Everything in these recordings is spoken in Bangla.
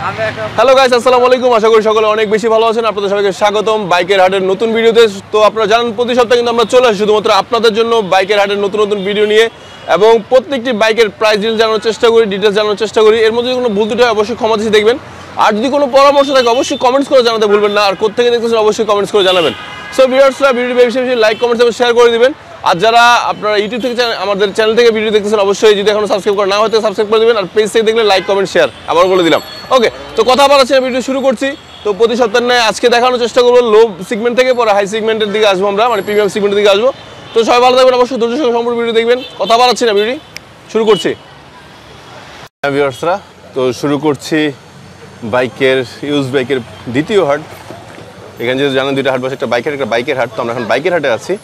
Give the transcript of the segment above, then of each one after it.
হ্যালো গাইস, আসসালামু আলাইকুম। আশা করি সকলে অনেক বেশি ভালো আছেন। আপনাদের সবাইকে স্বাগতম বাইকের হাটের নতুন ভিডিওতে। তো আপনারা জানেন প্রতি সপ্তাহে কিন্তু আমরা চলে আসি শুধুমাত্র আপনাদের জন্য বাইকের হাটের নতুন নতুন ভিডিও নিয়ে, এবং প্রত্যেকটি বাইকের প্রাইস ডিটেইলস জানানোর চেষ্টা করি, ডিটেইলস জানানোর চেষ্টা করি। এর মধ্যে যদি কোনো ভুল ত্রুটি হয় অবশ্যই ক্ষমা দৃষ্টিতে দেখবেন। আর যদি কোনো পরামর্শ থাকে অবশ্যই কমেন্টস করে জানাতে ভুলবেন না। আর কোত্থেকে দেখতেছেন অবশ্যই কমেন্টস করে জানাবেন। সো ভিউয়ার্সরা ভিডিওটি বেশি বেশি লাইক, কমেন্টস এবং শেয়ার করে দিবেন। আর যারা আপনারা ইউটিউব থেকে আমাদের চ্যানেল থেকে ভিডিও দেখতেছেন অবশ্যই যদি এখনো সাবস্ক্রাইব করা না হয় তাহলে সাবস্ক্রাইব করে দিবেন। আর পেজ থেকে দেখলে লাইক, কমেন্ট, শেয়ার আবার বলে দিলাম। ওকে, তো কথা বলাচ্ছি না, ভিডিও শুরু করছি। তো প্রতি সপ্তাহে নয় আজকে দেখানোর চেষ্টা করবো লো সেগমেন্ট থেকে, পরে হাই সেগমেন্টের দিকে আসবো আমরা, মানে প্রিমিয়াম সেগমেন্টের দিকে আসবো। তো সবাই ভালো থাকবেন, অবশ্যই ধৈর্য সঙ্গে সম্পূর্ণ ভিডিও দেখবেন। কথা বলাচ্ছি না, ভিডিও শুরু করছি। ভিউয়ার্সরা, তো শুরু করছি বাইকের ইউজ বাইকের দ্বিতীয় হাট। এখানে যেহেতু জানেন দুইটা হাট বসে, একটা বাইকের হাট। তো আমরা এখন বাইকের হাটে আছি।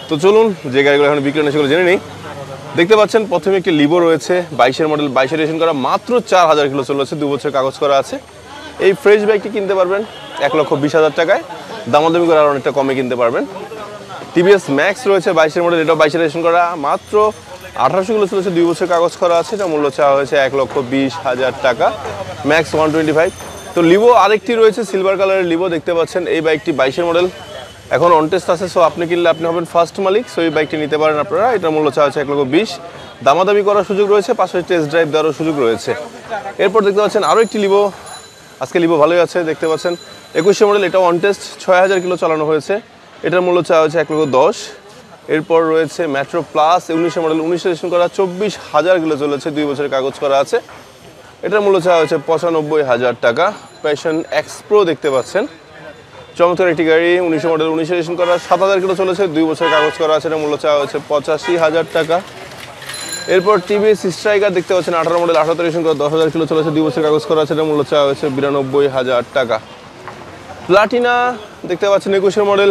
তো চলুন যে গাড়িগুলো এখন বিক্রি হয় সেগুলো জেনে নিই। দেখতে পাচ্ছেন প্রথমে একটি লিভো রয়েছে, 22-এর মডেল, 22-এর রেজিস্ট্রেশন করা, মাত্র 4000 কিলো চলেছে, 2 বছর কাগজ করা আছে। এই ফ্রেশ বাইকটি কিনতে পারবেন 1,20,000 টাকায়, দামাদামি করে আর অনেকটা কমে কিনতে পারবেন। টিভিএস ম্যাক্স রয়েছে 22-এর মডেল, এটাও 22-এর রেজিস্ট্রেশন করা, মাত্র 1800 কিলো চলেছে, 2 বছর কাগজ করা আছে। এটা মূল্য চাওয়া হয়েছে 1,20,000 টাকা, ম্যাক্স 125। তো লিভো আরেকটি রয়েছে সিলভার কালারের লিভো, দেখতে পাচ্ছেন এই বাইকটি 22-এর মডেল, এখন অন টেস্ট আছে। সো আপনি কিনলে আপনি হবেন ফার্স্ট মালিক। সো এই বাইকটি নিতে পারেন আপনারা। এটার মূল্য চাওয়া হচ্ছে 1,20,000, দামাদামি করার সুযোগ রয়েছে, পাশে টেস্ট ড্রাইভ দেওয়ারও সুযোগ রয়েছে। এরপর দেখতে পাচ্ছেন আরও একটি লিভো, আজকে লিভো ভালোই আছে, দেখতে পাচ্ছেন 21-এর মডেল, এটাও অন টেস্ট, 6000 কিলো চালানো হয়েছে, এটার মূল্য চাওয়া হচ্ছে 1,10,000। এরপর রয়েছে মেট্রো প্লাস 19-এর মডেল, 19 রেজিস্ট্রেশন করা, 24,000 কিলো চলেছে, 2 বছরের কাগজ করা আছে, এটার মূল্য চাওয়া হচ্ছে 95,000 টাকা। প্যাশন এক্স প্রো দেখতে পাচ্ছেন, চমৎকার একটি গাড়ি, 19 মডেল, 19 রেজিস্ট্রেশন করা, 7000 কিলো চলেছে, 2 বছরের কাগজ করা আছে, এটার মূল্য চাওয়া হচ্ছে 85,000 টাকা। এরপর টিভিএস স্ট্রাইকার দেখতে পাচ্ছেন, 18 মডেল, 18 রেজিস্ট্রেশন করা, 10,000 কিলো চলেছে, 2 বছরের কাগজ করা আছে, এটার মূল্য চাওয়া হচ্ছে 92,000 টাকা। প্লাটিনা দেখতে পাচ্ছেন 21-এর মডেল,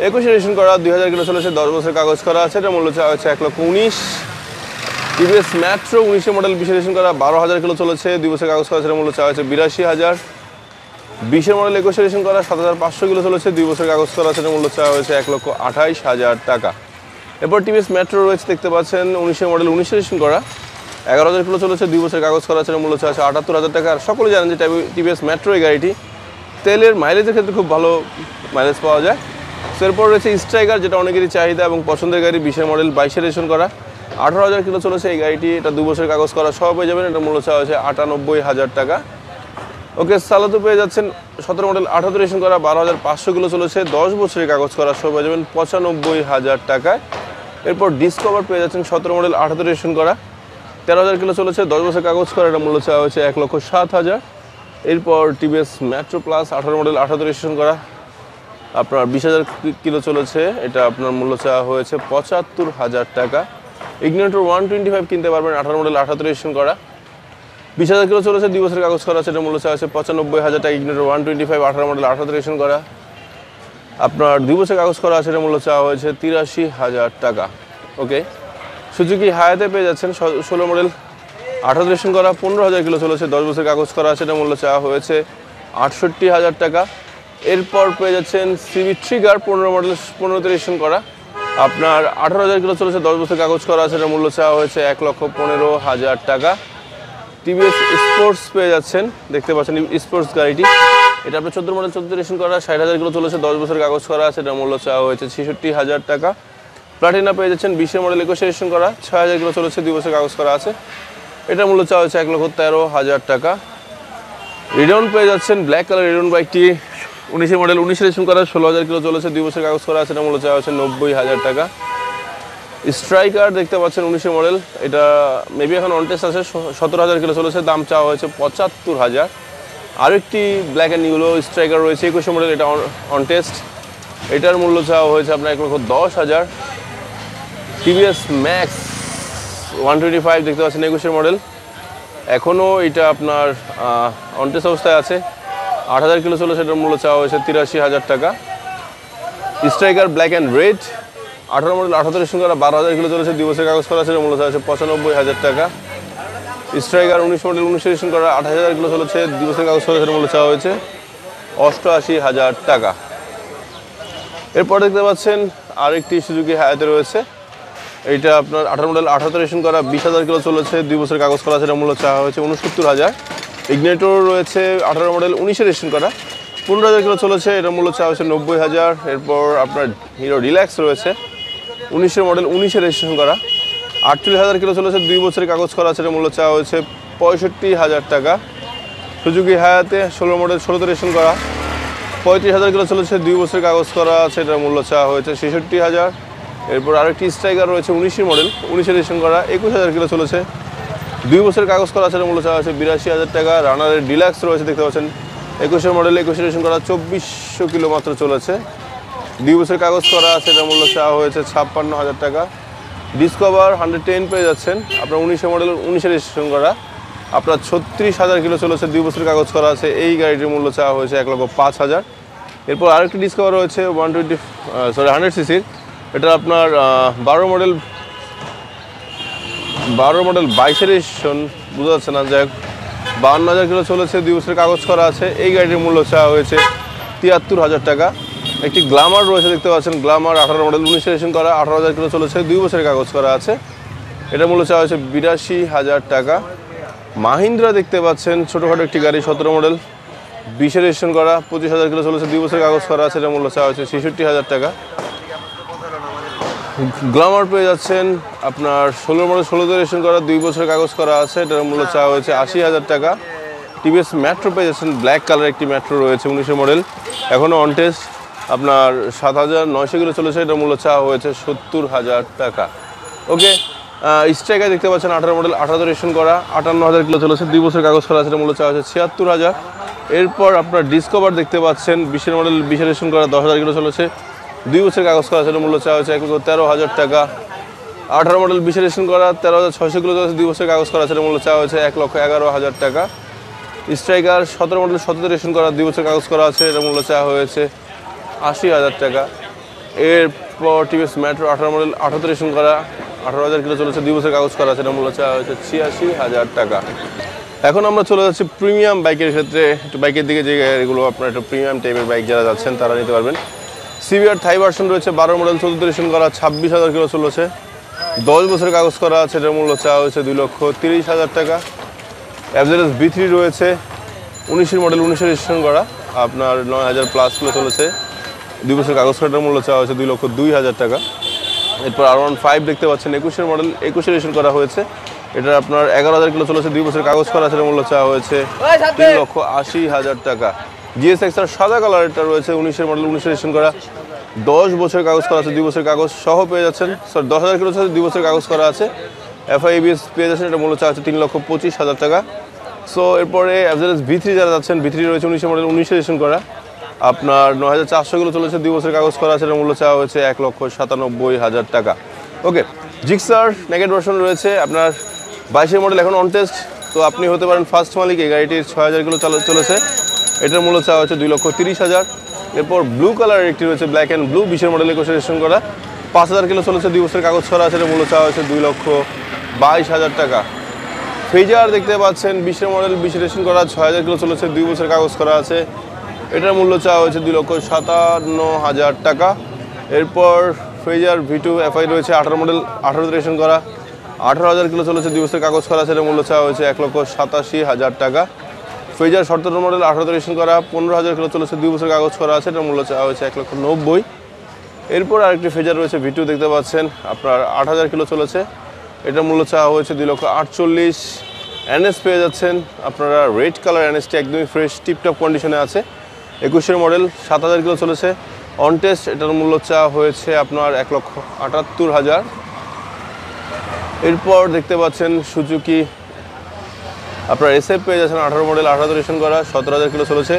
21 রেজিস্ট্রেশন করা, 2000 কিলো চলেছে, 10 বছরের কাগজ করা আছে, এটার মূল্য চাওয়া হচ্ছে 1,19,000। টিভিএস মেট্রো 19-এর মডেল, 20 রেজিস্ট্রেশন করা, 12,000 কিলো চলেছে, 2 বছরের কাগজ করা আছে, এটার মূল্য চাওয়া হচ্ছে 82,000। 20-এর মডেল, 21 রেজিস্ট্রেশন করা, 7,500 কিলো চলেছে, 2 বছরের কাগজ করা আছে, এটার মূল্য চাওয়া হয়েছে 1,28,000 টাকা। এরপর টিভিএস মেট্রো রয়েছে, দেখতে পাচ্ছেন 19-এর মডেল, 19 রেজিস্ট্রেশন করা, 11,000 কিলো চলেছে, 2 বছরের কাগজ করা আছে, এটার মূল্য চাওয়া হচ্ছে 78,000 টাকা। আর সকলে জানেন যে টিভিএস মেট্রো এই গাড়িটি তেলের মাইলেজের ক্ষেত্রে খুব ভালো মাইলেজ পাওয়া যায়। তো এরপর রয়েছে স্ট্রাইকার, যেটা অনেকেরই চাহিদা এবং পছন্দের গাড়ি, 20-এর মডেল, 22-এর রেজিস্ট্রেশন করা, 18,000 কিলো চলেছে এই গাড়িটি, এটা 2 বছরের কাগজ করা সহ পেয়ে যাবেন, এটার মূল্য চাওয়া হচ্ছে 98,000 টাকা। ওকে, সালাতো পেয়ে যাচ্ছেন 17 মডেল, 18 রেজিস্ট্রেশন করা, 12,500 কিলো চলেছে, 10 বছরের কাগজ করা সহ পেয়ে যাবেন 95,000 টাকায়। এরপর ডিসকভার পেয়ে যাচ্ছেন 17 মডেল, 18 রেজিস্ট্রেশন করা, 13,000 কিলো চলেছে, 10 বছরের কাগজ করা, এটার মূল্য চাওয়া হচ্ছে 1,07,000। এরপর TVS metro plus 18 model, 18 registration করা, আপনার 20,000 কিলো চলেছে, এটা আপনার মূল্য চাওয়া হয়েছে 75,000 টাকা। ইগনিটর 125 কিনতে পারবেন, 18 মডেল, 18 রেজিস্ট্রেশন করা, 20,000 কিলো চলেছে, 2 বছরের কাগজ করা আছে, এটা মূল্য চাওয়া হচ্ছে 95,000 টাকা। ইগনিটর 125, 18 মডেল, 18 রেজিস্ট্রেশন করা, আপনার 2 বছরের কাগজ করা আছে, এটা মূল্য চাওয়া হয়েছে 83,000 টাকা। ওকে, সুজুকি হায়াতে পেয়ে যাচ্ছেন 16 মডেল, 18 রেজিস্ট্রেশন করা, 15,000 কিলো চলেছে, 10 বছরের কাগজ করা আছে, এটা মূল্য চাওয়া হয়েছে 68,000 টাকা। এরপর পেয়ে যাচ্ছেন সিবি ট্রিগার 15 মডেল, 15তে রেজিস্ট্রেশন করা, আপনার 18,000 কিলো চলেছে, 10 বছর কাগজ করা আছে, এটার মূল্য চাওয়া হয়েছে 1,15,000 টাকা। টিভিএস স্পোর্টস পেয়ে যাচ্ছেন, দেখতে পাচ্ছেন স্পোর্টস গাড়িটি, এটা আপনার 14 মডেল, 14 রেজিস্ট্রেশন করা, 60,000 কিলো চলেছে, 10 বছর কাগজ করা আছে, এটার মূল্য চাওয়া হয়েছে 66,000 টাকা। প্লাটিনা পেয়ে যাচ্ছেন 20-এর মডেল, 21 রেজিস্ট্রেশন করা, 6,000 কিলো চলেছে, 2 বছর কাগজ করা আছে, এটার মূল্য চাওয়া হয়েছে 1,13,000 টাকা। রিডন পেয়ে যাচ্ছেন ব্ল্যাক কালার রিডন বাইকটি, 19-এর মডেল, 19 রেজিস্ট্রেশন করা, 16,000 কিলো চলেছে, 2 বছর কাগজ করা আছে, এটা মূল্য চাওয়া হচ্ছে 90,000 টাকা। স্ট্রাইকার দেখতে পাচ্ছেন 19-এর মডেল, এটা মেবি এখন অন টেস্ট আছে, 17,000 কিলো চলেছে, দাম চাওয়া হয়েছে 75,000। আরেকটি ব্ল্যাক অ্যান্ড ইউলো স্ট্রাইকার রয়েছে 21 মডেল, এটা অন টেস্ট, এটার মূল্য চাওয়া হয়েছে আপনার 1,10,000। টিভিএস ম্যাক্স 125 দেখতে পাচ্ছেন 21-এর মডেল, এখনও এটা আপনার অন টেস্ট অবস্থায় আছে, 8,000 কিলো চলেছে, এটার মূল্য চাওয়া হয়েছে 83,000 টাকা। Striker black and red 18 model, 18 registration করা, 12,000 কিলো চলেছে, 2 বছরের কাগজ করা আছে, এটার মূল্য চাওয়া হচ্ছে 95,000 টাকা। স্ট্রাইকার 19 মডেল, 19 রেজিস্ট্রেশন করা, 28,000 কিলো চলেছে, 2 বছরের কাগজ করা আছে, এটার মূল্য চাওয়া হয়েছে 88,000 টাকা। এরপর দেখতে পাচ্ছেন আরেকটি সুজুকি হায়াতে রয়েছে, এইটা আপনার 18 মডেল, 18 রেজিস্ট্রেশন করা, 20,000 কিলো চলেছে, 2 বছরের কাগজ করা আছে, এটার মূল্য চাওয়া হয়েছে 69,000। ইগনিটর রয়েছে 18 মডেল 19-এ রেজিস্ট্রেশন করা, 15,000 কিলো চলেছে, এটার মূল্য চাওয়া হয়েছে 90,000। এরপর আপনার হিরো রিল্যাক্স রয়েছে 19-এর মডেল 19-এ রেজিস্ট্রেশন করা, 48,000 কিলো চলেছে, 2 বছরের কাগজ করা আছে, এটার মূল্য চাওয়া হয়েছে 65,000 টাকা। সুজুকি হায়াতে 16 মডেল 16-তে রেজিস্ট্রেশন করা, 35,000 কিলো চলেছে, 2 বছরের কাগজ করা আছে, এটার মূল্য চাওয়া হয়েছে 66,000। এরপর আরেকটি স্ট্রাইকার রয়েছে 19-এর মডেল 19-এ রেজিস্ট্রেশন করা, 21,000 কিলো চলেছে, 2 বছরের কাগজ করা আছে, এটার মূল্য চাওয়া হয়েছে 82,000 টাকা। রানারের ডিলাক্স রয়েছে দেখতে পাচ্ছেন 21-এর মডেল 21-এ রেজিস্ট্রেশন করা, 2400 কিলো মাত্র চলেছে, 2 বছরের কাগজ করা আছে, এটার মূল্য চাওয়া হয়েছে 56,000 টাকা। ডিসকভার 110 পেয়ে যাচ্ছেন আপনার 19-এর মডেল 19-এ রেজিস্ট্রেশন করা, আপনার 36,000 কিলো চলেছে, 2 বছরের কাগজ করা আছে, এই গাড়িটির মূল্য চাওয়া হয়েছে 1,05,000। এরপর আরেকটি ডিসকভার রয়েছে 100 সিসির, এটা আপনার 12 মডেল 22-এর রেজিস্ট্রেশন, বোঝা যাচ্ছে না, যাই হোক 52,000 কিলো চলেছে, 2 বছরের কাগজ করা আছে, এই গাড়িটির মূল্য চাওয়া হয়েছে 73,000 টাকা। একটি গ্ল্যামার রয়েছে দেখতে পাচ্ছেন, গ্ল্যামার 18 মডেল 19-এ রেজিস্ট্রেশন করা, 18,000 কিলো চলেছে, 2 বছরের কাগজ করা আছে, এটার মূল্য চাওয়া হয়েছে 82,000 টাকা। মাহিন্দ্রা দেখতে পাচ্ছেন ছোটোখাটো একটি গাড়ি 17 মডেল 20-এ রেজিস্ট্রেশন করা, 25,000 কিলো চলেছে, 2 বছরের কাগজ করা আছে, এটার মূল্য চাওয়া হয়েছে 66,000 টাকা। গ্ল্যামার পেয়ে যাচ্ছেন আপনার 16 মডেল 16-তে রেজিস্ট্রেশন করা, 2 বছরের কাগজ করা আছে, এটার মূল্য চাওয়া হয়েছে 80,000 টাকা। টিভিএস মেট্রো পেয়ে যাচ্ছেন, ব্ল্যাক কালার একটি মেট্রো রয়েছে 19-এর মডেল, এখনও অন টেস্ট, আপনার 7,900 কিলো চলেছে, এটার মূল্য চাওয়া হয়েছে 70,000 টাকা। ওকে, স্ট্রাইকার দেখতে পাচ্ছেন 18 মডেল 18-তে রেজিস্ট্রেশন করা, 58,000 কিলো চলেছে, 2 বছরের কাগজ করা আছে, এটার মূল্য চাওয়া হয়েছে 76,000। এরপর আপনার ডিসকভার দেখতে পাচ্ছেন 20-এর মডেল 20-এ রেজিস্ট্রেশন করা, 10,000 কিলো চলেছে, 2 বছরের কাগজ করা আছে, এটার মূল্য চাওয়া হয়েছে 1,13,000 টাকা। 18 মডেল 20-এ রেজিস্ট্রেশন করা, 13,600 কিলো চলেছে, 2 বছরের কাগজ করা আছে, এটার মূল্য চাওয়া হয়েছে 1,11,000 টাকা। স্ট্রাইকার 17 মডেল 17-তে রেজিস্ট্রেশন করা, 2 বছরের কাগজ করা আছে, এটার মূল্য চাওয়া হয়েছে 80,000 টাকা। এরপর টিভিএস মেট্রো 18 মডেল 18-তে রেজিস্ট্রেশন করা, 18,000 কিলো চলেছে, 2 বছরের কাগজ করা আছে, এটার মূল্য চাওয়া হয়েছে 86,000 টাকা। এখন আমরা চলে যাচ্ছি প্রিমিয়াম বাইকের ক্ষেত্রে, একটু বাইকের দিকে, যে গাড়িগুলো আপনার একটু প্রিমিয়াম টাইপের বাইক যারা যাচ্ছেন তারা নিতে পারবেন। সিবিআর থাই ভার্সন রয়েছে 12 মডেল 14-তে রেজিস্ট্রেশন করা, 26,000 কিলো চলেছে, 10 বছরের কাগজ করা আছে, এটার মূল্য চাওয়া হয়েছে 2,30,000 টাকা। অ্যাভারেজ B3 রয়েছে 19-এর মডেল 19-এ রেজিস্ট্রেশন করা, আপনার 9,000 প্লাস কিলো চলেছে, 2 বছরের কাগজ করাটার মূল্য চাওয়া হয়েছে 2,02,000 টাকা। এরপর R15 দেখতে পাচ্ছেন 21-এর মডেল 21-এ রেজিস্ট্রেশন করা হয়েছে, এটা আপনার 11,000 কিলো চলেছে, 2 বছরের কাগজ করা আছে, এটার মূল্য চাওয়া হয়েছে 3,80,000 টাকা। GSX-R সাদা কালারটা রয়েছে 19-এর মডেল 19-এ রেজিস্ট্রেশন করা, 10 বছরের কাগজ করা আছে, 2 বছরের কাগজ সহ পেয়ে যাচ্ছেন, 10,000 কিলো চলেছে, 2 বছরের কাগজ করা আছে, FI-ABS পেয়ে যাচ্ছেন, এটা মূল্য চাওয়া হচ্ছে 3,25,000 টাকা। সো এরপরে অ্যাভারেজ B3 যারা যাচ্ছেন, B3 রয়েছে 19-এর মডেল 19-এ রেজিস্ট্রেশন করা, আপনার 9,400 কিলো চলেছে, 2 বছরের কাগজ করা আছে, এটার মূল্য চাওয়া হয়েছে 1,97,000 টাকা। ওকে, জিক্সার নেগেট ভার্সন রয়েছে আপনার 22-এর মডেল, এখন অন টেস্ট, তো আপনি হতে পারেন ফার্স্ট মালিক। এই গাড়িটির 6,000 কিলো চলেছে, এটার মূল্য চাওয়া হচ্ছে 2,30,000। এরপর ব্লু কালারের একটি রয়েছে ব্ল্যাক অ্যান্ড ব্লু, 20-এর মডেল 21-এ রেজিস্ট্রেশন করা, 5,000 কিলো চলেছে, 2 বছরের কাগজ করা আছে, এটার মূল্য চাওয়া হচ্ছে 2,22,000 টাকা। ফেজার দেখতে পাচ্ছেন 20-এর মডেল 20-এ রেজিস্ট্রেশন করা, 6,000 কিলো চলেছে, 2 বছরের কাগজ করা আছে, এটার মূল্য চাওয়া হয়েছে 2,57,000 টাকা। এরপর ফেজার V2 FI রয়েছে 18 মডেল 18-তে রেজিস্ট্রেশন করা, 18,000 কিলো চলেছে, 2 বছরের কাগজ করা আছে, এটার মূল্য চাওয়া হয়েছে 1,87,000 টাকা। ফেজার 17 মডেল 18-তে রেজিস্ট্রেশন করা, 15,000 কিলো চলেছে, 2 বছরের কাগজ করা আছে, এটার মূল্য চাওয়া হয়েছে 1,90,000। এরপর আরেকটি ফেজার রয়েছে V2 দেখতে পাচ্ছেন আপনার 8,000 কিলো চলেছে, এটার মূল্য চাওয়া হয়েছে 2,48,000। NS পেয়ে যাচ্ছেন আপনারা রেড কালার NSটি একদমই ফ্রেশ টিপটপ কন্ডিশনে আছে, 21-এর মডেল 7,000 কিলো চলেছে, অন টেস্ট, এটার মূল্য চাওয়া হয়েছে আপনার 1,78,000। এরপর দেখতে পাচ্ছেন সুজুকি আপনার SF পেয়ে যাচ্ছেন 18 মডেল 18-তে রেজিস্ট্রেশন করা, 17,000 কিলো চলেছে,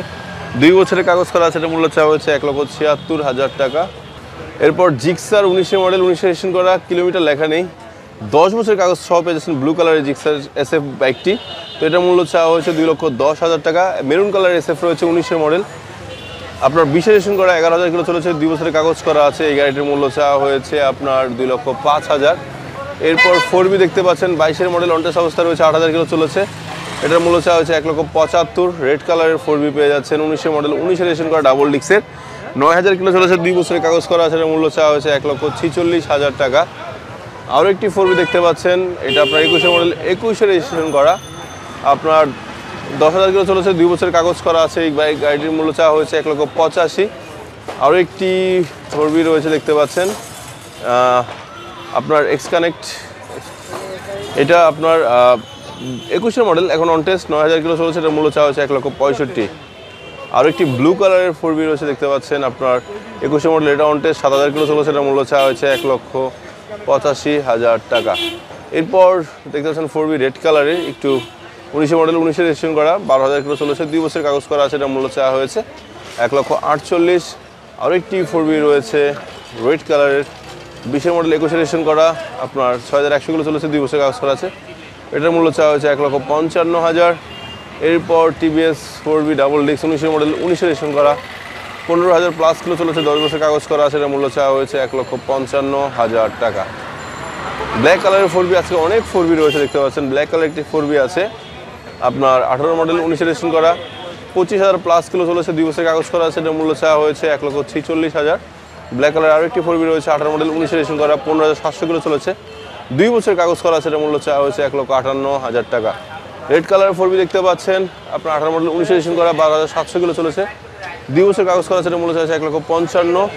2 বছরের কাগজ করা আছে, এটার মূল্য চাওয়া হয়েছে 1,76,000 টাকা। এরপর জিক্সার 19-এর মডেল 19-এ রেজিস্ট্রেশন করা, কিলোমিটার লেখা নেই, 10 বছরের কাগজ সহ পেয়ে যাচ্ছেন ব্লু কালারের জিক্সার SF বাইকটি, তো এটার মূল্য চাওয়া হয়েছে 2,10,000 টাকা। মেরুন কালারের SF রয়েছে 19-এর মডেল, আপনার 20-এ রেজিস্ট্রেশন করা, 11,000 কিলো চলেছে, 2 বছরের কাগজ করা আছে, এই গাড়িটির মূল্য চাওয়া হয়েছে আপনার 2,05,000। এরপর 4B দেখতে পাচ্ছেন 22-এর মডেল অন টেস্ট অবস্থা রয়েছে, 8,000 কিলো চলেছে, এটার মূল্য চাওয়া হয়েছে 1,75,000। রেড কালারের 4B পেয়ে যাচ্ছেন 19-এর মডেল 19-এ রেজিস্ট্রেশন করা, ডাবল ডিক্সের, 9,000 কিলো চলেছে, 2 বছরের কাগজ করা আছে, এটার মূল্য চাওয়া হয়েছে 1,46,000 টাকা। আরও একটি 4B দেখতে পাচ্ছেন, এটা আপনার 21-এর মডেল 21-এ রেজিস্ট্রেশন করা, আপনার 10,000 কিলো চলেছে, 2 বছরের কাগজ করা আছে। এই গাড়িটির মূল্য চাওয়া হয়েছে 1,85,000। আরও একটি 4B রয়েছে দেখতে পাচ্ছেন, আপনার এক্স কানেক্ট, এটা আপনার 21-এর মডেল, এখন অন টেস্ট, 9,000 কিলো চলেছে, এটার মূল্য চাওয়া হয়েছে 1,65,000। আরও একটি ব্লু কালারের 4B রয়েছে দেখতে পাচ্ছেন, আপনার 21-এর মডেল, এটা অন টেস্ট, 7,000 কিলো চলেছে, এটার মূল্য চাওয়া হয়েছে 1,85,000 টাকা। এরপর দেখতে পাচ্ছেন 4B রেড কালারের, একটু 19-এর মডেল, 19-এর রেজিস্ট্রেশন করা, 12,000 কিলো চলেছে, 2 বছরের কাগজ করা আছে, এটার মূল্য চাওয়া হয়েছে 1,48,000। আরও একটি 4B রয়েছে রেড কালারের, 20-এর মডেল, 21-এর রেজিস্ট্রেশন করা, আপনার 6,100 কিলো চলেছে, 2 বছরের কাগজ করা আছে, এটার মূল্য চাওয়া হয়েছে 1,55,000। এরপর টিভিএস 4B ডাবল ডিস্ক, 19-এর মডেল, 19-এর রেজিস্ট্রেশন করা, 15,000 প্লাস কিলো চলেছে, 10 বছরের কাগজ করা আছে, এটার মূল্য চাওয়া হয়েছে 1,55,000 টাকা। ব্ল্যাক কালারের 4B, আজকে অনেক 4B রয়েছে দেখতে পাচ্ছেন। ব্ল্যাক কালার একটি 4B আছে, আপনার 18 মডেল, 19-এর রেজিস্ট্রেশন করা, 25,000 প্লাস কিলো চলেছে, 2 বছরের কাগজ করা আছে, এটার মূল্য চাওয়া হয়েছে 1,46,000। ব্ল্যাক কালার আরও একটি 4B রয়েছে, 18 মডেল, 19-এর রেজিস্ট্রেশন করা, 15,700 কিলো চলেছে, 2 বছরের কাগজ করা আছে, এটার মূল্য চাওয়া হয়েছে 1,58,000 টাকা। রেড কালারের 4B দেখতে পাচ্ছেন, আপনার 18 মডেল, 19-এর রেজিস্ট্রেশন করা, 12,700 কিলো চলেছে, 2 বছরের কাগজ করা আছে, এটার মূল্য চাওয়া হয়েছে 1,55,000।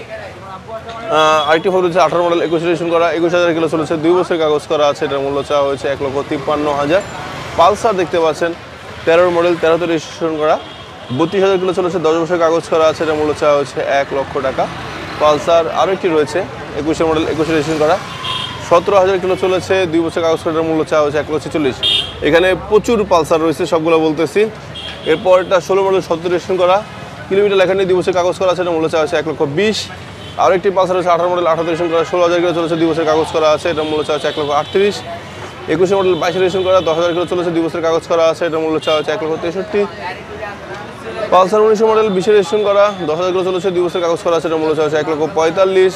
আরেকটি 4B রয়েছে, 18 মডেল, 21-এর রেজিস্ট্রেশন করা, 21,000 কিলো চলেছে, 2 বছরের কাগজ করা আছে, এটার মূল্য চাওয়া হয়েছে 1,53,000। পালসার দেখতে পাচ্ছেন, 13 মডেল, 13তে রেজিস্ট্রেশন করা, 32,000 কিলো চলেছে, 10 বছরের কাগজ করা আছে, এটার মূল্য চাওয়া হয়েছে 1,00,000 টাকা। পালসার আরও একটি রয়েছে, 21-এর মডেল, 21-এর রেজিস্ট্রেশন করা, 17,000 কিলো চলেছে, 2 বছরের কাগজ করার মূল্য চাওয়া হয়েছে 1,46,000। এখানে প্রচুর পালসার রয়েছে, সবগুলো বলতেছি। এরপর এটা 16 মডেল, 17 রেজিস্ট্রেশন করা, কিলোমিটার লেখা নেই, 2 বছরের কাগজ করা আছে, এটার মূল্য চাওয়া হয়েছে 1,20,000। আরও একটি পালসার রয়েছে, 18 মডেল, 18 রেজিস্ট্রেশন করা, 16,000 কিলো চলেছে, 2 বছরের কাগজ করা আছে, এটার মূল্য চাওয়া হচ্ছে 1,38,000। 21-এর মডেল, 22-এর রেজিস্ট্রেশন করা, 10,000 কিলো চলেছে, 2 বছরের কাগজ করা আছে, এটার মূল্য চাওয়া হচ্ছে 1,63,000। পালসার 19-এর মডেল, 20-এর রেজিস্ট্রেশন করা, 10,000 কিলো চলেছে, 2 বছরের কাগজ করা আছে, এটার মূল্য চাওয়া হচ্ছে 1,45,000।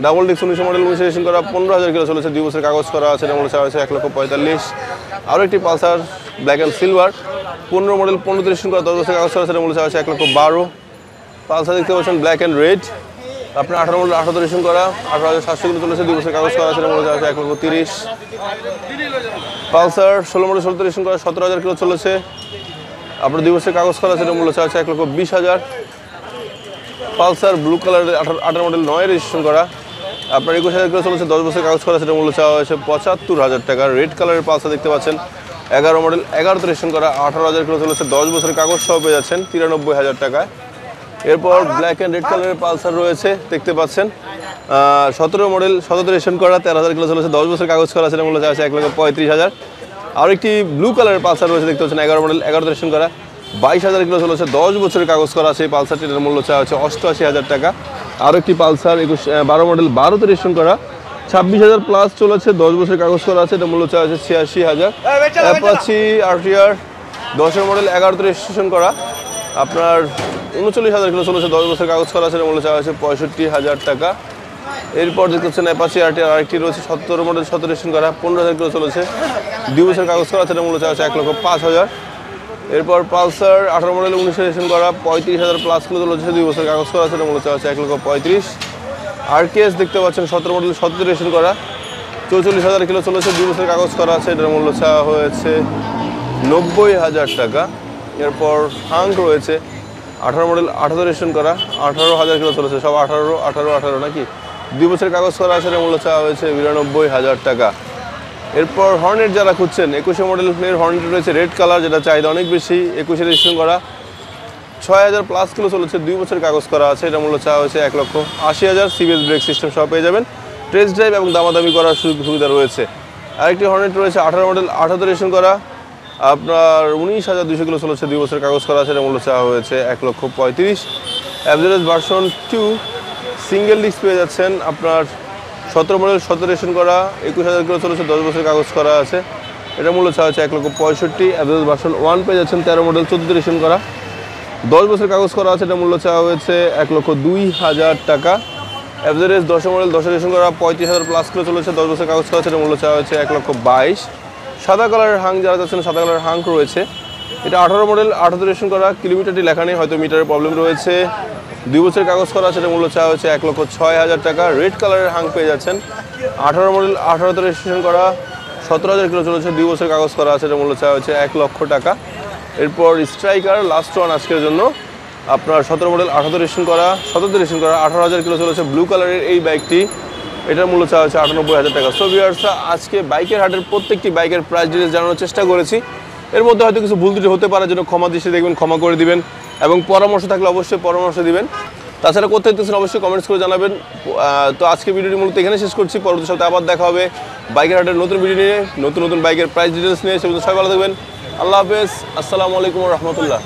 ডাবল ডিস্ক 19-এর মডেল, 19-এর রেজিস্ট্রেশন করা, 15,000 কিলো চলেছে, 2 বছরের কাগজ করা আছে, এটার মূল্য চাওয়া হচ্ছে 1,45,000। আরও একটি Pulsar black and silver, 15 model, 15তে রেজিস্ট্রেশন করা, 10 বছরের কাগজ করা আছে, এটার মূল্য চাওয়া হচ্ছে 1,12,000। পালসার দেখতে পাচ্ছেন ব্ল্যাক অ্যান্ড রেড, আপনার 18 মডেল, 18তে রেজিস্ট্রেশন করা, 18,700 কিলো চলেছে, 2 বছরের কাগজ করা আছে, এটার মূল্য চাওয়া হচ্ছে 1,30,000। পালসার 16 মডেল, 16তে রেজিস্ট্রেশন করা, 17,000 কিলো চলেছে, আপনার 2 বছরের কাগজ করা আছে, এটার মূল্য চাওয়া হচ্ছে 1,20,000। পালসার ব্লু কালারের 18 মডেল, 9-এর রেজিস্ট্রেশন করা, আপনার 21,000 কিলো চলেছে, 10 বছরের কাগজ করা আছে, এটার মূল্য চাওয়া হয়েছে 75,000 টাকা। রেড কালারের পালসার দেখতে পাচ্ছেন, 11 মডেল, 11তে রেজিস্ট্রেশন করা, 18,000 কিলো চলেছে, 10 বছরের কাগজ সহ পেয়ে যাচ্ছেন 93,000 টাকায়। এরপর ব্ল্যাক অ্যান্ড রেড কালারের পালসার রয়েছে দেখতে পাচ্ছেন, 17 মডেল, 17তে রেজিস্ট্রেশন করা, 13,000 কিলো চলেছে, 10 বছরের কাগজ করা আছে, এটার মূল্য চাওয়া হচ্ছে 1,35,000। আর একটি ব্লু কালারের পালসার রয়েছে দেখতে পাচ্ছেন, 11 মডেল, 11তে রেজিস্ট্রেশন করা, 22,000 কিলো চলেছে, 10 বছরের কাগজ করা আছে, এই পালসারটির মূল্য চাওয়া হচ্ছে 88,000 টাকা। আরও একটি পালসার 12 মডেল, 12তে রেজিস্ট্রেশন করা, 26,000 প্লাস চলেছে, 10 বছরের কাগজ করা আছে, এটা মূল্য চাওয়া হচ্ছে 86,000। অ্যাপাচি আরটিআর 10-এর মডেল, 11তে রেজিস্ট্রেশন করা, আপনার 39,000 কিলো চলেছে, 10 বছরের কাগজ করা আছে, এটা মূল্য চাওয়া হচ্ছে 65,000 টাকা। এরপর দেখতে পাচ্ছেন অ্যাপাচি আরটিআর আরেকটি রয়েছে, 17 মডেল, 17 রেজিস্ট্রেশন করা, 15,000 কিলো চলেছে, 2 বছরের কাগজ করা আছে, এটা মূল্য চাওয়া হচ্ছে 1,05,000। এরপর পালসার 18 মডেল, 19-এর রেজিস্ট্রেশন করা, 35,000 প্লাস কিলো চলেছে, 2 বছরের কাগজ করা আছে, এটা মূল্য চাওয়া হচ্ছে 1,35,000। আরকেএস দেখতে পাচ্ছেন, 17 মডেল, 17 রেজিস্ট্রেশন করা, 44,000 কিলো চলেছে, 2 বছরের কাগজ করা আছে, এটার মূল্য চাওয়া হয়েছে 90,000 টাকা। এরপর হাঙ্ক রয়েছে, 18 মডেল, 18 রেজিস্ট্রেশন করা, 18,000 কিলো চলেছে, সব 18 নাকি, 2 বছরের কাগজ করা আছে, এটার মূল্য চাওয়া হয়েছে 92,000 টাকা। এরপর হর্নেট যারা খুঁজছেন, 21 মডেলের হর্নেট রয়েছে রেড কালার, যেটা চাহিদা অনেক বেশি, 21-এ রেজিস্ট্রেশন করা, 6,000 প্লাস কিলো চলেছে, 2 বছরের কাগজ করা আছে, এটা মূল্য চাওয়া হয়েছে 1,80,000। সিবিএস ব্রেক সিস্টেম সব পেয়ে যাবেন, টেস্ট ড্রাইভ এবং দামাদামি করার সুযোগ সুবিধা রয়েছে। আরেকটি হর্নেট রয়েছে, 18 মডেল, 18তে রেজিস্ট্রেশন করা, আপনার 19,200 কিলো চলেছে, 2 বছরের কাগজ করা আছে, এটা মূল্য চাওয়া হয়েছে 1,35,000। অ্যাভারেজ ভার্সন 2 সিঙ্গেল ডিস্ক পেয়ে যাচ্ছেন, আপনার 17 মডেল, 17 রেজিস্ট্রেশন করা, 21,000 কিলো চলেছে, 10 বছরের কাগজ করা আছে, এটা মূল্য চাওয়া হচ্ছে 1,65,000। অ্যাভারেজ ভার্সন 1 পেয়ে যাচ্ছেন, 13 মডেল, 14 রেজিস্ট্রেশন করা, 10 বছরের কাগজ করা আছে, এটা মূল্য চাওয়া হয়েছে 1,02,000 টাকা। অ্যাভারেজ 10 মডেল, 10 রেজিস্ট্রেশন করা, 35,000 প্লাস কিলো চলেছে, 10 বছরের কাগজ করা আছে, এটা মূল্য চাওয়া হচ্ছে 1,22,000। সাদা কালারের হাঙ্ক যারা যাচ্ছেন, সাদা কালারের হাঙ্ক রয়েছে, এটা 18 মডেল, 18তে রেজিস্ট্রেশন করা, কিলোমিটারটি লেখা নেই, হয়তো মিটারের প্রবলেম রয়েছে, 2 বছরের কাগজ করা আছে, এটা মূল্য চাওয়া হচ্ছে 1,06,000 টাকা। রেড কালারের হাঙ্ক পেয়ে যাচ্ছেন, 18 মডেল, 18তে রেজিস্ট্রেশন করা, 17,000 কিলো চলেছে, 2 বছরের কাগজ করা আছে, এটা মূল্য চাওয়া হচ্ছে 1,00,000 টাকা। এরপর স্ট্রাইকার লাস্ট ওয়ান আজকের জন্য, আপনার 17 মডেল 18 রেজিস্ট্রেশন করা 18,000 কিলো চলেছে, ব্লু কালারের এই বাইকটি। এটার মূল্য চাওয়া হচ্ছে 98,000 টাকা। সো ভিউয়ার্স, আজকে বাইকের হাটের প্রত্যেকটি বাইকের প্রাইস ডিটেলস জানানোর চেষ্টা করেছি। এর মধ্যে হয়তো কিছু ভুল ত্রুটি হতে পারে, যেন ক্ষমা দৃষ্টি দেখবেন, ক্ষমা করে দিবেন, এবং পরামর্শ থাকলে অবশ্যই পরামর্শ দিবেন। তাছাড়া কোথায় দেখতেছেন অবশ্যই কমেন্টস করে জানাবেন। তো আজকে ভিডিওটি মূলত এখানে শেষ করছি। পরবর্তী সপ্তাহে আবার দেখা হবে বাইকের হাটের নতুন ভিডিও নিয়ে, নতুন বাইকের প্রাইস ডিটেলস নিয়ে। সবাই ভালো থাকবেন। আল্লাহ হাফেজ। আসসালামু আলাইকুম ওয়া রাহমাতুল্লাহ।